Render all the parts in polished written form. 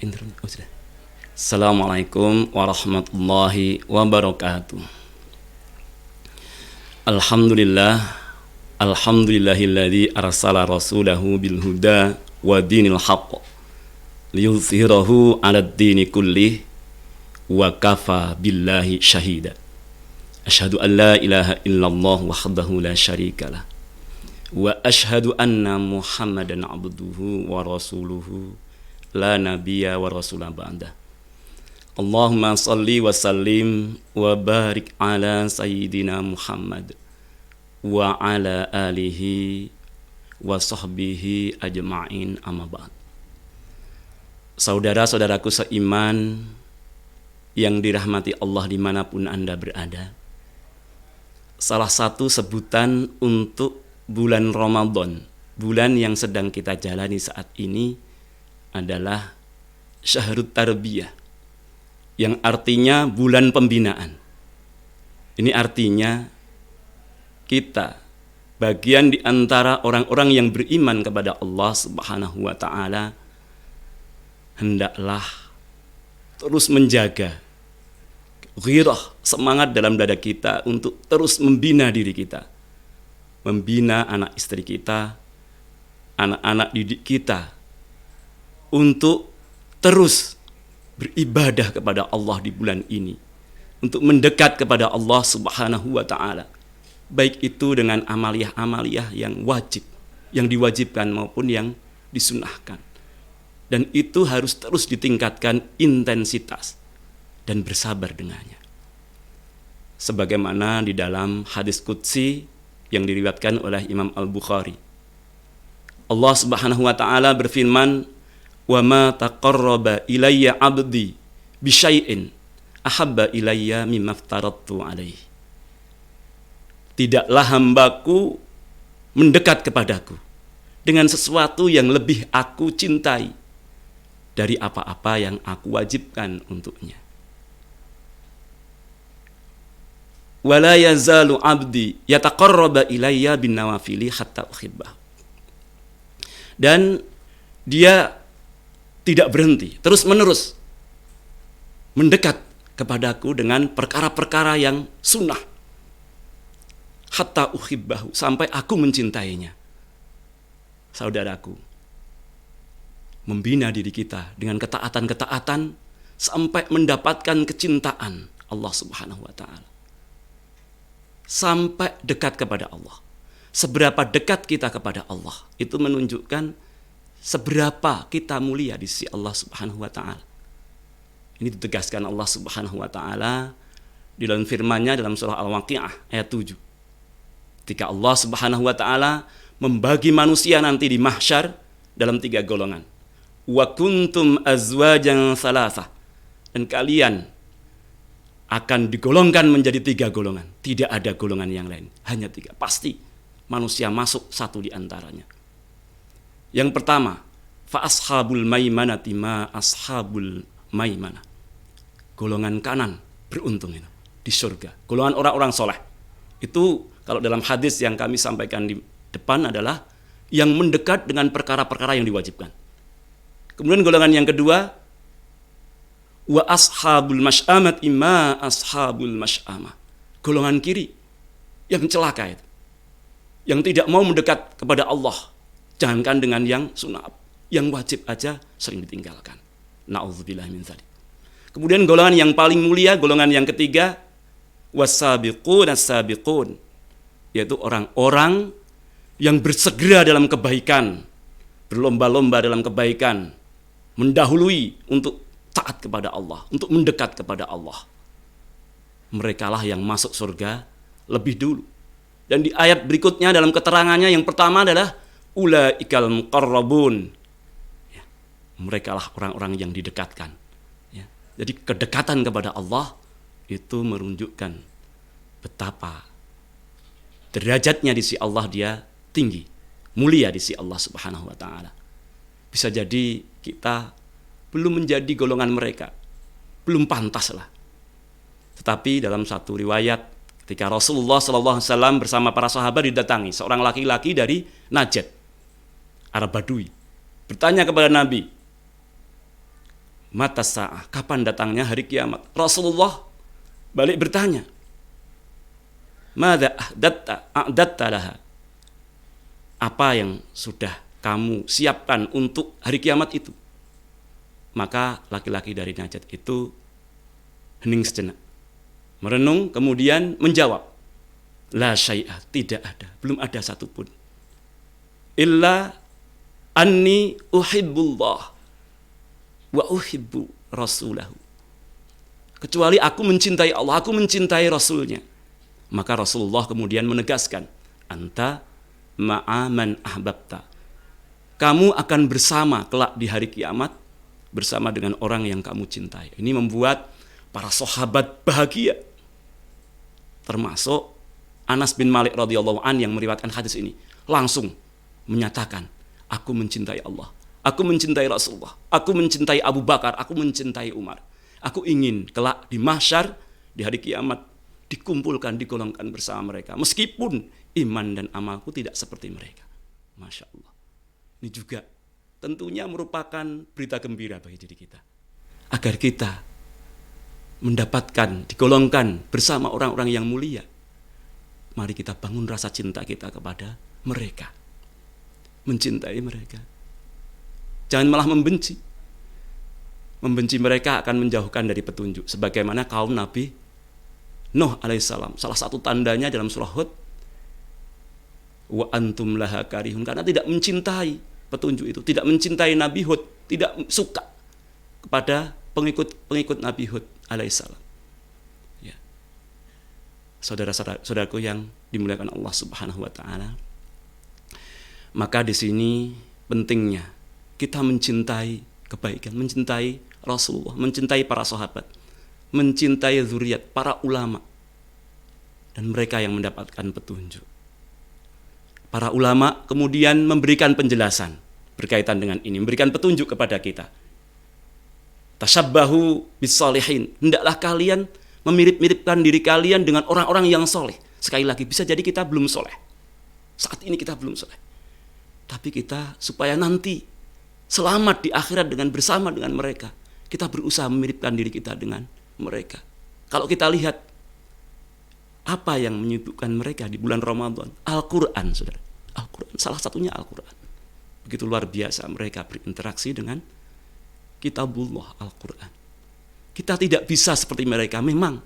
Assalamualaikum warahmatullahi wabarakatuh. Alhamdulillahilladzi arsala rasulahu bil huda wa dinil haqq liyuzhirahu 'alad dini kullih wa kafa billahi syahida. Asyhadu an la ilaha illallah wahdahu la syarikalah wa asyhadu anna Muhammadan abduhu wa rasuluhu la nabiyya wa rasulah ba'da. Allahumma salli wa sallim wa barik ala sayyidina Muhammad wa ala alihi wa sahbihi ajma'in, amma ba'd. Saudara-saudaraku seiman yang dirahmati Allah dimanapun Anda berada, salah satu sebutan untuk bulan Ramadan, bulan yang sedang kita jalani saat ini, adalah Syahrut Tarbiyah, yang artinya bulan pembinaan. Ini artinya kita bagian di antara orang-orang yang beriman kepada Allah Subhanahu wa taala hendaklah terus menjaga ghirah, semangat dalam dada kita untuk terus membina diri kita, membina anak istri kita, anak-anak didik kita, untuk terus beribadah kepada Allah di bulan ini, untuk mendekat kepada Allah Subhanahu wa taala, baik itu dengan amaliyah-amaliyah yang wajib, yang diwajibkan maupun yang disunahkan. Dan itu harus terus ditingkatkan intensitas dan bersabar dengannya. Sebagaimana di dalam hadis qudsi yang diriwayatkan oleh Imam Al-Bukhari, Allah Subhanahu wa taala berfirman, "Wa ma taqarraba ilayya 'abdi bi syai'in ahabba ilayya mimma aftaradtu 'alaihi." Tidaklah hambaku mendekat kepadaku dengan sesuatu yang lebih aku cintai dari apa-apa yang aku wajibkan untuknya. Wa la yazalu 'abdi yataqarraba ilayya bin nawafili hatta uhibbah. Dan dia tidak berhenti, terus-menerus mendekat kepadaku dengan perkara-perkara yang sunnah, hatta uhibbahu, sampai aku mencintainya. Saudaraku, membina diri kita dengan ketaatan-ketaatan sampai mendapatkan kecintaan Allah Subhanahu wa taala, sampai dekat kepada Allah. Seberapa dekat kita kepada Allah itu menunjukkan seberapa kita mulia di sisi Allah Subhanahu wa taala. Ini ditegaskan Allah Subhanahu wa taala di dalam firman-Nya dalam surah Al-Waqiah ayat 7. Ketika Allah Subhanahu wa taala membagi manusia nanti di mahsyar dalam 3 golongan. Wa kuntum azwajan salasah. Dan kalian akan digolongkan menjadi 3 golongan. Tidak ada golongan yang lain, hanya 3. Pasti manusia masuk satu di antaranya. Yang pertama, fa ashabul maimanati ma ashabul maimanah. Golongan kanan beruntung itu di surga. Golongan orang-orang soleh. Itu kalau dalam hadis yang kami sampaikan di depan adalah yang mendekat dengan perkara-perkara yang diwajibkan. Kemudian golongan yang kedua, wa ashabul masy'amat imma ashabul masy'amah. Golongan kiri yang celaka itu, yang tidak mau mendekat kepada Allah. Jangankan dengan yang sunnah, yang wajib aja sering ditinggalkan. Na'udzubillah min dzalik. Kemudian golongan yang paling mulia, golongan yang ketiga, wasabiqun as-sabiqun, yaitu orang-orang yang bersegera dalam kebaikan, berlomba-lomba dalam kebaikan, mendahului untuk taat kepada Allah, untuk mendekat kepada Allah. Merekalah yang masuk surga lebih dulu. Dan di ayat berikutnya dalam keterangannya yang pertama adalah ulaikal muqarrabun. Ya, merekalah orang-orang yang didekatkan. Ya, jadi kedekatan kepada Allah itu menunjukkan betapa derajatnya di sisi Allah, dia tinggi, mulia di sisi Allah Subhanahu wa taala. Bisa jadi kita belum menjadi golongan mereka, belum pantas lah. Tetapi dalam satu riwayat, ketika Rasulullah SAW bersama para sahabat didatangi seorang laki-laki dari Najd, Arab Badui, bertanya kepada Nabi, Mata sa'ah, kapan datangnya hari kiamat? Rasulullah balik bertanya, madza a'datta laha? Apa yang sudah kamu siapkan untuk hari kiamat itu? Maka laki-laki dari Najd itu hening sejenak, merenung, kemudian menjawab, la syai'ah, tidak ada, belum ada satupun. Illa anni uhibbullah wa uhibbu rasulahu. Kecuali aku mencintai Allah, aku mencintai Rasulnya. Maka Rasulullah kemudian menegaskan, anta ma'aman ahbabta. Kamu akan bersama kelak di hari kiamat bersama dengan orang yang kamu cintai. Ini membuat para sahabat bahagia. Termasuk Anas bin Malik radhiyallahu an yang meriwayatkan hadis ini, langsung menyatakan, aku mencintai Allah, aku mencintai Rasulullah, aku mencintai Abu Bakar, aku mencintai Umar. Aku ingin kelak di mahsyar, di hari kiamat, dikumpulkan, digolongkan bersama mereka. Meskipun iman dan amalku tidak seperti mereka. Masya Allah. Ini juga tentunya merupakan berita gembira bagi diri kita. Agar kita mendapatkan, digolongkan bersama orang-orang yang mulia. Mari kita bangun rasa cinta kita kepada mereka. Mencintai mereka. Jangan malah membenci. Membenci mereka akan menjauhkan dari petunjuk. Sebagaimana kaum Nabi Nuh alaihissalam. Salah satu tandanya dalam surah Hud, wa antum laha karihun, karena tidak mencintai petunjuk itu, tidak mencintai Nabi Hud, tidak suka kepada pengikut Nabi Hud alaihissalam. Ya. Saudara-saudaraku yang dimuliakan Allah Subhanahu wa taala. Maka di sini pentingnya kita mencintai kebaikan, mencintai Rasulullah, mencintai para sahabat, mencintai zuriat, para ulama, dan mereka yang mendapatkan petunjuk. Para ulama kemudian memberikan penjelasan berkaitan dengan ini, memberikan petunjuk kepada kita. Tashabbahu bis-shalihin. Hendaklah kalian memirip-miripkan diri kalian dengan orang-orang yang soleh. Sekali lagi, bisa jadi kita belum soleh. Saat ini kita belum soleh. Tapi kita supaya nanti selamat di akhirat dengan bersama dengan mereka, kita berusaha memiripkan diri kita dengan mereka. Kalau kita lihat apa yang menyibukkan mereka di bulan Ramadan, Al-Quran, saudara. Al-Quran, salah satunya Al-Quran. Begitu luar biasa mereka berinteraksi dengan kitabullah, Al-Quran. Kita tidak bisa seperti mereka, memang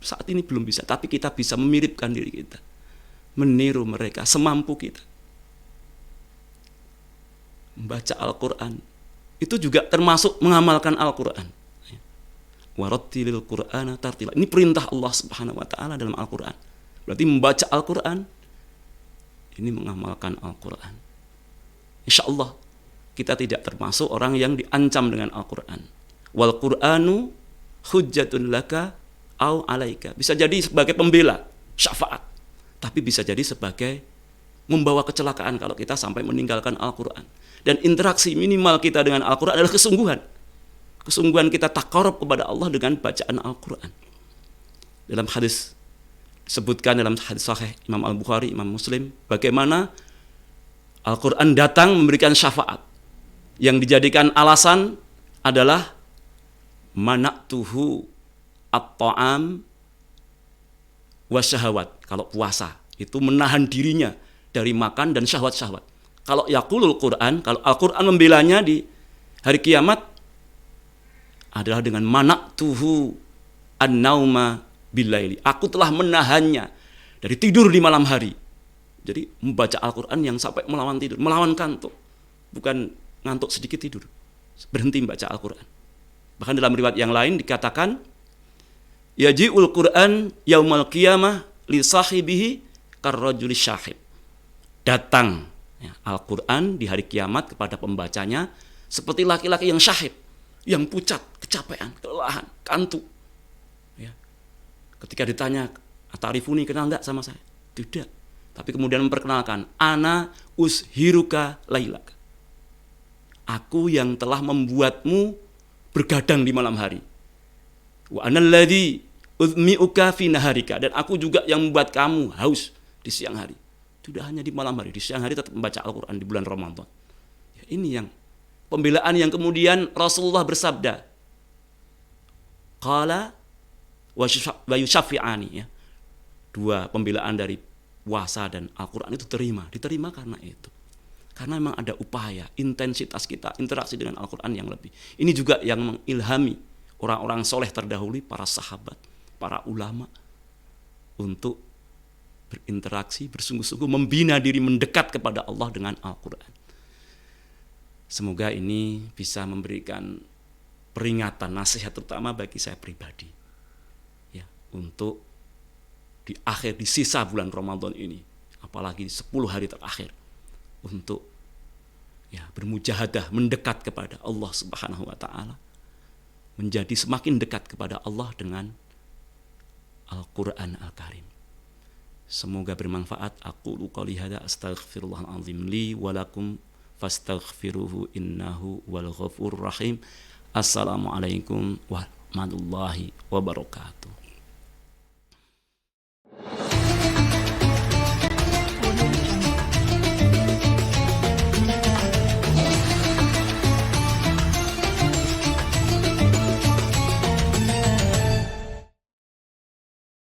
saat ini belum bisa, tapi kita bisa memiripkan diri kita, meniru mereka semampu kita. Membaca Al-Quran itu juga termasuk mengamalkan Al-Quran. Warattilil Qur'ana tartila. Ini perintah Allah Subhanahu wa taala dalam Al-Qur'an. Berarti membaca Al-Qur'an ini mengamalkan Al-Qur'an. Insyaallah kita tidak termasuk orang yang diancam dengan Al-Qur'an. Wal Qur'anu hujjatun laka au alaika. Bisa jadi sebagai pembela, syafaat. Tapi bisa jadi sebagai membawa kecelakaan kalau kita sampai meninggalkan Al-Qur'an. Dan interaksi minimal kita dengan Al-Qur'an adalah kesungguhan. Kesungguhan kita taqarrub kepada Allah dengan bacaan Al-Quran. Dalam hadis disebutkan dalam hadis sahih Imam Al-Bukhari, Imam Muslim, bagaimana Al-Quran datang memberikan syafaat. Yang dijadikan alasan adalah mana'tuhu at-ta'am wa syahawat. Kalau puasa itu menahan dirinya dari makan dan syahwat-syahwat. Kalau yaqulul Quran, kalau Al-Quran membelanya di hari kiamat adalah dengan mana'tuhu an-nauma billaili. Aku telah menahannya dari tidur di malam hari. Jadi membaca Al-Quran yang sampai melawan tidur, melawan kantuk. Bukan ngantuk sedikit tidur, berhenti membaca Al-Quran. Bahkan dalam riwayat yang lain dikatakan, yaji'ul Quran yaumal qiyamah li sahibihi karrajuli syahid. Datang ya, Al-Quran di hari kiamat kepada pembacanya seperti laki-laki yang syahid, yang pucat, kecapean, kelelahan, kantuk. Ya. Ketika ditanya, atarifuni, kenal enggak sama saya? Tidak. Tapi kemudian memperkenalkan, ana ushiruka lailak. Aku yang telah membuatmu bergadang di malam hari. Wa analladzi uzmi'uka fi naharika, dan aku juga yang membuat kamu haus di siang hari. Tidak hanya di malam hari, di siang hari tetap membaca Al-Quran di bulan Ramadan. Ya, ini yang pembelaan yang kemudian Rasulullah bersabda, qala wa yusyafi'ani, ya. Dua pembelaan dari puasa dan Al-Quran itu diterima karena itu. Karena memang ada upaya, intensitas kita, interaksi dengan Al-Quran yang lebih. Ini juga yang mengilhami orang-orang soleh terdahulu, para sahabat, para ulama, untuk berinteraksi, bersungguh-sungguh membina diri mendekat kepada Allah dengan Al-Quran. Semoga ini bisa memberikan peringatan, nasihat terutama bagi saya pribadi, ya, untuk di sisa bulan Ramadan ini, apalagi di 10 hari terakhir, untuk ya bermujahadah mendekat kepada Allah Subhanahu wa taala, menjadi semakin dekat kepada Allah dengan Al-Qur'an Al-Karim. Semoga bermanfaat. Aqulu qouli hadza astaghfirullahal azim li wa lakum fastaghfiruhu innahu wal ghafurur rahim. Assalamualaikum warahmatullahi wabarakatuh.